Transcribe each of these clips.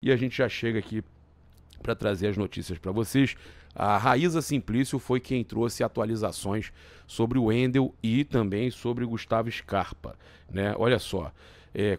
e a gente já chega aqui para trazer as notícias para vocês. A Raíza Simplício foi quem trouxe atualizações sobre o Wendel e também sobre o Gustavo Scarpa, né? Olha só,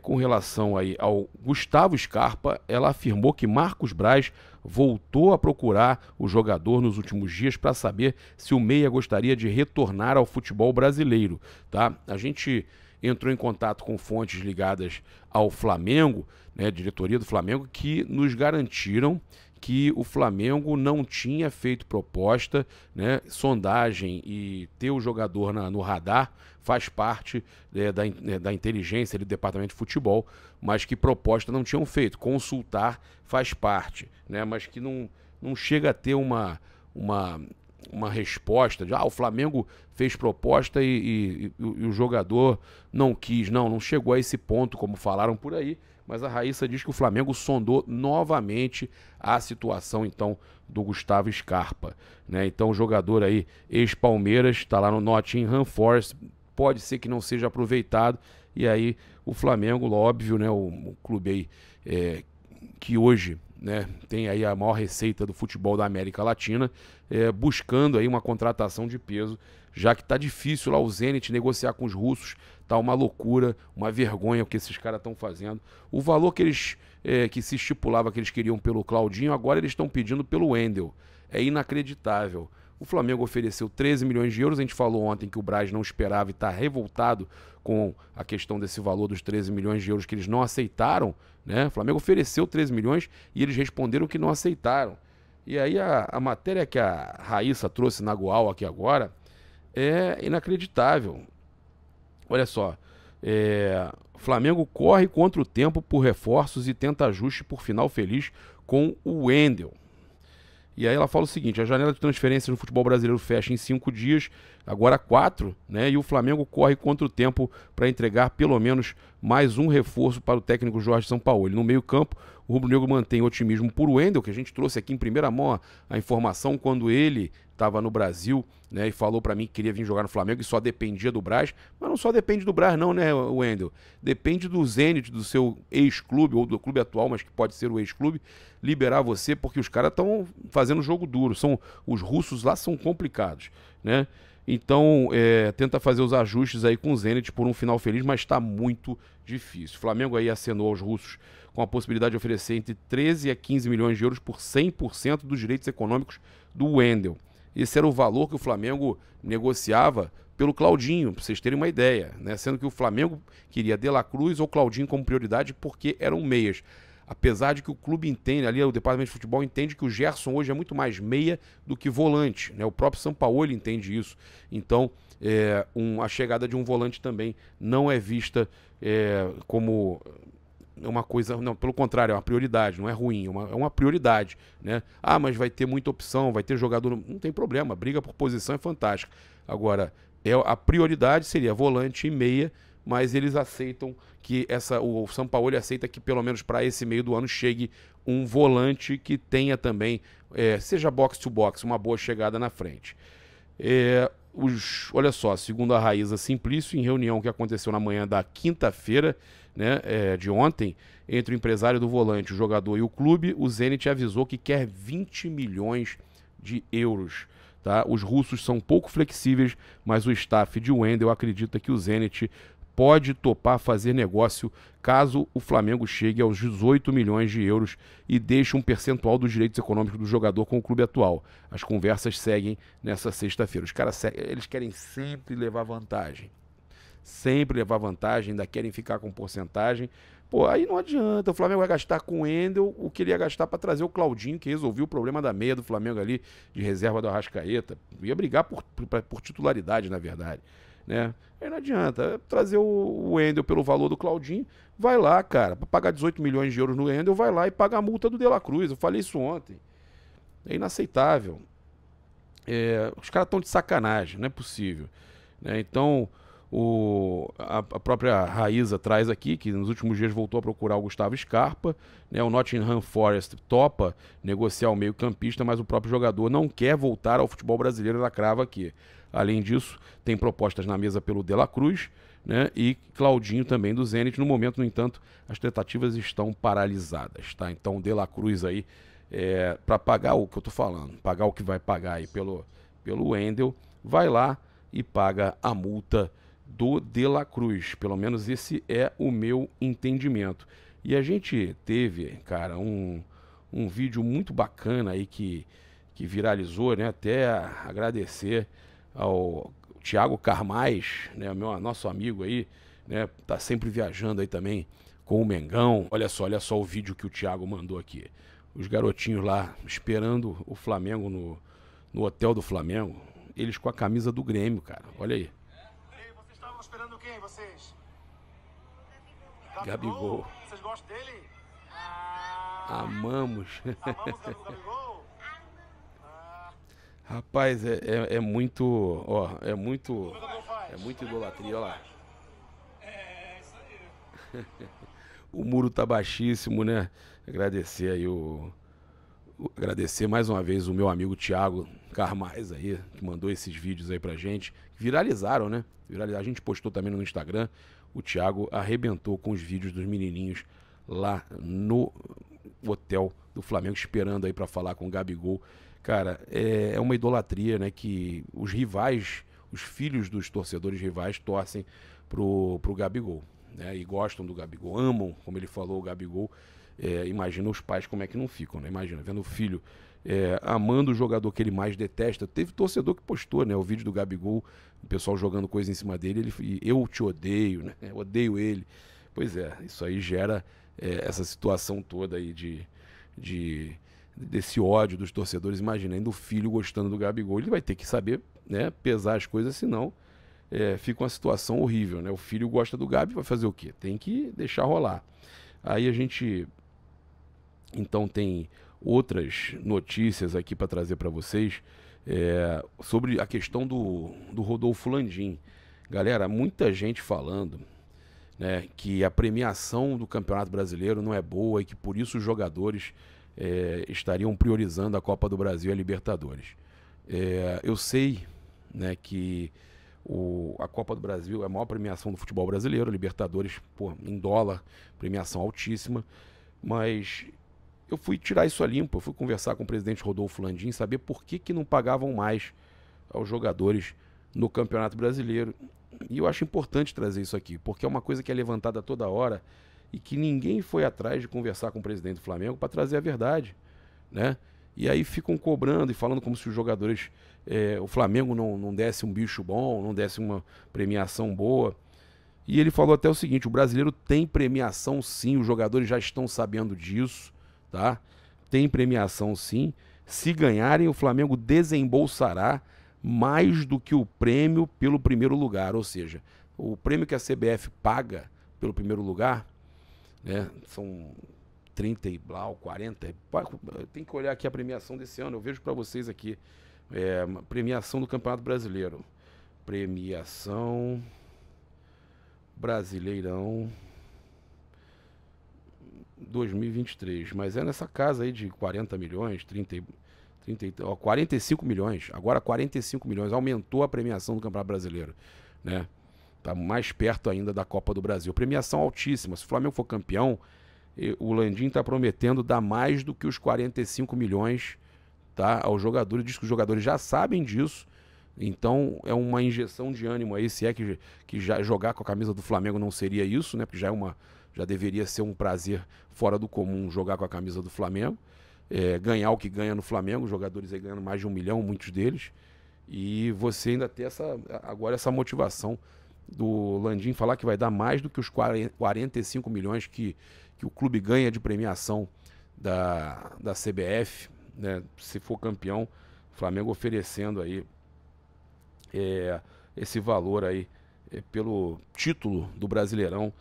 com relação aí ao Gustavo Scarpa, ela afirmou que Marcos Braz voltou a procurar o jogador nos últimos dias para saber se o meia gostaria de retornar ao futebol brasileiro, tá? A gente entrou em contato com fontes ligadas ao Flamengo, né, diretoria do Flamengo, que nos garantiram que o Flamengo não tinha feito proposta, né, sondagem e ter o jogador no radar faz parte da inteligência do departamento de futebol, mas que proposta não tinham feito. Consultar faz parte, né, mas que não chega a ter uma resposta de o Flamengo fez proposta e o jogador não quis. Não chegou a esse ponto, como falaram por aí, mas a Raíssa diz que o Flamengo sondou novamente a situação, então, do Gustavo Scarpa, né? Então, o jogador aí, ex-Palmeiras, está lá no Nottingham Forest, pode ser que não seja aproveitado, e aí o Flamengo, óbvio, né, o clube aí que hoje, né, tem aí a maior receita do futebol da América Latina, buscando aí uma contratação de peso, já que tá difícil lá o Zenit negociar com os russos, tá uma loucura, uma vergonha o que esses caras estão fazendo. O valor que eles que se estipulava que eles queriam pelo Claudinho, agora eles estão pedindo pelo Wendel. É inacreditável. O Flamengo ofereceu 13 milhões de euros, a gente falou ontem que o Braz não esperava e está revoltado com a questão desse valor dos 13 milhões de euros que eles não aceitaram, né? O Flamengo ofereceu 13 milhões e eles responderam que não aceitaram. E aí a matéria que a Raíssa trouxe na Goal aqui agora é inacreditável. Olha só, o Flamengo corre contra o tempo por reforços e tenta ajuste por final feliz com o Wendel. E aí ela fala o seguinte: a janela de transferências no futebol brasileiro fecha em 5 dias, agora 4, né? E o Flamengo corre contra o tempo para entregar pelo menos mais um reforço para o técnico Jorge Sampaoli. No meio-campo, o rubro-negro mantém otimismo por Wendel, que a gente trouxe aqui em primeira mão a informação quando ele estava no Brasil, né, e falou para mim que queria vir jogar no Flamengo e só dependia do Braz. Mas não só depende do Braz não, né, Wendel? Depende do Zenit, do seu ex-clube ou do clube atual, mas que pode ser o ex-clube, liberar você, porque os caras estão fazendo jogo duro. Os russos lá são complicados, né? Então, tenta fazer os ajustes aí com o Zenit por um final feliz, mas está muito difícil. O Flamengo aí acenou aos russos com a possibilidade de oferecer entre 13 a 15 milhões de euros por 100% dos direitos econômicos do Wendel. Esse era o valor que o Flamengo negociava pelo Claudinho, para vocês terem uma ideia, né? Sendo que o Flamengo queria De La Cruz ou Claudinho como prioridade porque eram meias. Apesar de que o clube entende, ali o departamento de futebol entende que o Gerson hoje é muito mais meia do que volante, né? O próprio Sampaoli entende isso. Então, a chegada de um volante também não é vista como uma coisa, não, pelo contrário, é uma prioridade, não é ruim, é uma prioridade, né? Mas vai ter muita opção, vai ter jogador, não tem problema, briga por posição é fantástica. Agora, a prioridade seria volante e meia, mas eles aceitam que o Sampaoli aceita que pelo menos para esse meio do ano chegue um volante que tenha também, seja box to box, uma boa chegada na frente. Olha só, segundo a Raíza Simplício, em reunião que aconteceu na manhã da quinta-feira, né, de ontem, entre o empresário do volante, o jogador e o clube, o Zenit avisou que quer 20 milhões de euros. Tá? Os russos são pouco flexíveis, mas o staff de Wendel acredita que o Zenit pode topar fazer negócio caso o Flamengo chegue aos 18 milhões de euros e deixe um percentual dos direitos econômicos do jogador com o clube atual. As conversas seguem nessa sexta-feira. Os caras eles querem sempre levar vantagem. Sempre levar vantagem, ainda querem ficar com porcentagem. Pô, aí não adianta. O Flamengo vai gastar com o Wendel o que ele ia gastar para trazer o Claudinho, que resolveu o problema da meia do Flamengo ali, de reserva do Arrascaeta. Ia brigar por titularidade, na verdade, né? Aí não adianta. Trazer o Wendel pelo valor do Claudinho, vai lá, cara. Para pagar 18 milhões de euros no Wendel, vai lá e paga a multa do De La Cruz. Eu falei isso ontem. É inaceitável. Os caras estão de sacanagem, não é possível, né? Então, a própria Raíza traz aqui que nos últimos dias voltou a procurar o Gustavo Scarpa, né? O Nottingham Forest topa negociar o meio-campista, mas o próprio jogador não quer voltar ao futebol brasileiro, ela crava aqui. Além disso, tem propostas na mesa pelo De La Cruz, né? E Claudinho também do Zenit. No momento, no entanto, as tratativas estão paralisadas, tá? Então o De La Cruz aí, para pagar o que eu tô falando, pagar o que vai pagar aí pelo Wendel, vai lá e paga a multa do De La Cruz. Pelo menos esse é o meu entendimento. E a gente teve, cara, um vídeo muito bacana aí que viralizou, né? Até agradecer ao Thiago Carmais, né? Nosso amigo aí, né? Tá sempre viajando aí também com o Mengão. Olha só o vídeo que o Thiago mandou aqui. Os garotinhos lá esperando o Flamengo no hotel do Flamengo. Eles com a camisa do Grêmio, cara. Olha aí. E vocês estavam esperando quem, vocês? Gabigol. Vocês gostam dele? Amamos. Amamos o Gabigol? Rapaz, é muito, ó, é muita idolatria, olha lá. Isso aí. O muro tá baixíssimo, né? Agradecer aí agradecer mais uma vez o meu amigo Thiago Carmais aí, que mandou esses vídeos aí pra gente. Viralizaram, né? A gente postou também no Instagram. O Thiago arrebentou com os vídeos dos menininhos lá no hotel do Flamengo, esperando aí pra falar com o Gabigol. Cara, é uma idolatria, né? Que os rivais, os filhos dos torcedores rivais torcem pro Gabigol, né? E gostam do Gabigol, amam, como ele falou, o Gabigol. Imagina os pais como é que não ficam, né? Imagina, vendo o filho amando o jogador que ele mais detesta. Teve torcedor que postou, né, o vídeo do Gabigol, o pessoal jogando coisa em cima dele, eu te odeio, né? Eu odeio ele. Pois é, isso aí gera essa situação toda aí desse ódio dos torcedores. Imagina, ainda o filho gostando do Gabigol, ele vai ter que saber, né, pesar as coisas, senão fica uma situação horrível, né? O filho gosta do Gabi, vai fazer o quê? Tem que deixar rolar. Aí a gente então tem outras notícias aqui para trazer para vocês sobre a questão do Rodolfo Landim. Galera, muita gente falando, né, que a premiação do Campeonato Brasileiro não é boa e que por isso os jogadores estariam priorizando a Copa do Brasil e a Libertadores. Eu sei, né, que a Copa do Brasil é a maior premiação do futebol brasileiro, Libertadores, pô, em dólar, premiação altíssima, mas eu fui tirar isso a limpo, eu fui conversar com o presidente Rodolfo Landim, saber por que não pagavam mais aos jogadores no Campeonato Brasileiro. E eu acho importante trazer isso aqui, porque é uma coisa que é levantada toda hora e que ninguém foi atrás de conversar com o presidente do Flamengo para trazer a verdade, né? E aí ficam cobrando e falando como se os jogadores, o Flamengo não desse um bicho bom, não desse uma premiação boa. E ele falou até o seguinte: o brasileiro tem premiação sim, os jogadores já estão sabendo disso, tá? Tem premiação sim. Se ganharem, o Flamengo desembolsará mais do que o prêmio pelo primeiro lugar. Ou seja, o prêmio que a CBF paga pelo primeiro lugar, né, são 30 e blau, 40. Tem que olhar aqui a premiação desse ano. Eu vejo para vocês aqui. Premiação do Campeonato Brasileiro. Premiação Brasileirão 2023. Mas é nessa casa aí de 40 milhões, 45 milhões. Agora 45 milhões. Aumentou a premiação do Campeonato Brasileiro, né? Tá mais perto ainda da Copa do Brasil. Premiação altíssima. Se o Flamengo for campeão, o Landim está prometendo dar mais do que os 45 milhões, tá, aos jogadores. Diz que os jogadores já sabem disso. Então é uma injeção de ânimo aí, se é que já jogar com a camisa do Flamengo não seria isso, né? Porque já deveria ser um prazer fora do comum jogar com a camisa do Flamengo. Ganhar o que ganha no Flamengo, os jogadores aí ganhando mais de 1 milhão, muitos deles. E você ainda ter agora essa motivação do Landim falar que vai dar mais do que os 45 milhões que o clube ganha de premiação da CBF, né? Se for campeão, o Flamengo oferecendo aí esse valor aí pelo título do Brasileirão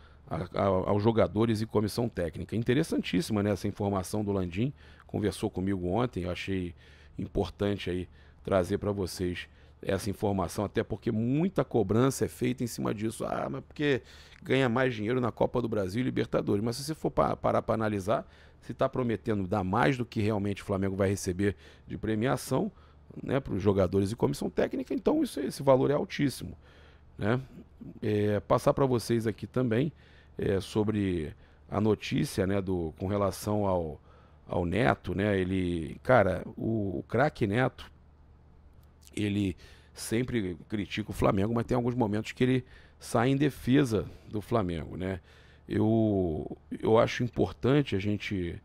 aos jogadores e comissão técnica. Interessantíssima, né, essa informação do Landim. Conversou comigo ontem, eu achei importante aí trazer para vocês essa informação, até porque muita cobrança é feita em cima disso. Mas porque ganha mais dinheiro na Copa do Brasil e Libertadores. Mas se você for parar para analisar, se está prometendo dar mais do que realmente o Flamengo vai receber de premiação, né, para os jogadores e comissão técnica, então esse valor é altíssimo, né? Passar para vocês aqui também sobre a notícia, né, com relação ao Neto, né? Ele, cara, o craque Neto, ele sempre critica o Flamengo, mas tem alguns momentos que ele sai em defesa do Flamengo, né? Eu acho importante a gente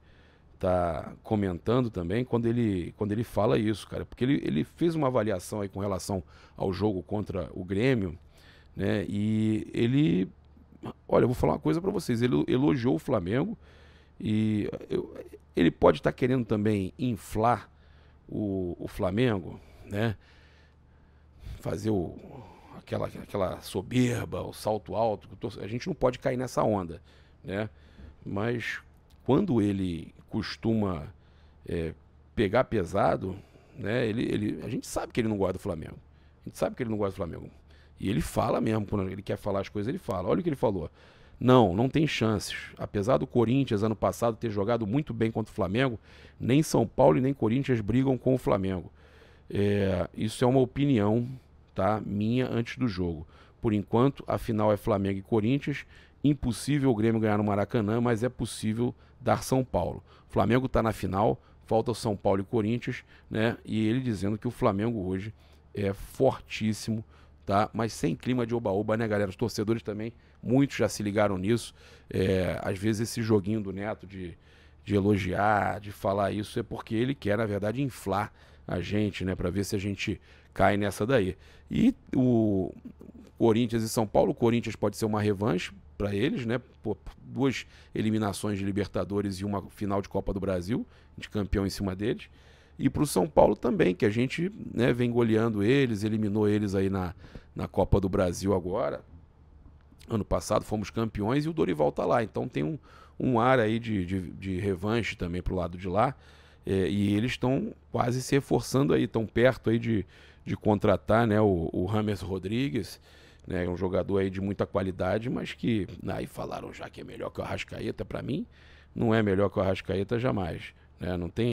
tá comentando também quando ele fala isso, cara, porque ele fez uma avaliação aí com relação ao jogo contra o Grêmio, né? E olha, eu vou falar uma coisa pra vocês, ele elogiou o Flamengo e ele pode estar querendo também inflar o Flamengo, né? Fazer aquela soberba, o salto alto, a gente não pode cair nessa onda, né? Mas quando ele costuma pegar pesado, né? A gente sabe que ele não gosta do Flamengo. A gente sabe que ele não gosta do Flamengo. E ele fala mesmo, quando ele quer falar as coisas, ele fala. Olha o que ele falou. Não tem chances. Apesar do Corinthians, ano passado, ter jogado muito bem contra o Flamengo, nem São Paulo e nem Corinthians brigam com o Flamengo. Isso é uma opinião, tá, minha antes do jogo. Por enquanto, a final é Flamengo e Corinthians. Impossível o Grêmio ganhar no Maracanã, mas é possível dar São Paulo. O Flamengo está na final, falta o São Paulo e Corinthians, né? E ele dizendo que o Flamengo hoje é fortíssimo, tá? Mas sem clima de oba-oba, né, galera? Os torcedores também, muitos já se ligaram nisso. Às vezes esse joguinho do Neto de elogiar, de falar isso, é porque ele quer, na verdade, inflar a gente, né? Para ver se a gente cai nessa daí. E o Corinthians e São Paulo, o Corinthians pode ser uma revanche para eles, né? Pô, 2 eliminações de Libertadores e uma final de Copa do Brasil, de campeão em cima deles. E para o São Paulo também, que a gente, né, vem goleando eles, eliminou eles aí na Copa do Brasil agora. Ano passado fomos campeões e o Dorival tá lá. Então tem um ar aí de revanche também pro lado de lá. E eles estão quase se reforçando aí, estão perto aí de contratar, né, o James Rodrigues, né, um jogador aí de muita qualidade, mas que aí falaram já que é melhor que o Arrascaeta. Para mim não é melhor que o Arrascaeta jamais, né? Não tem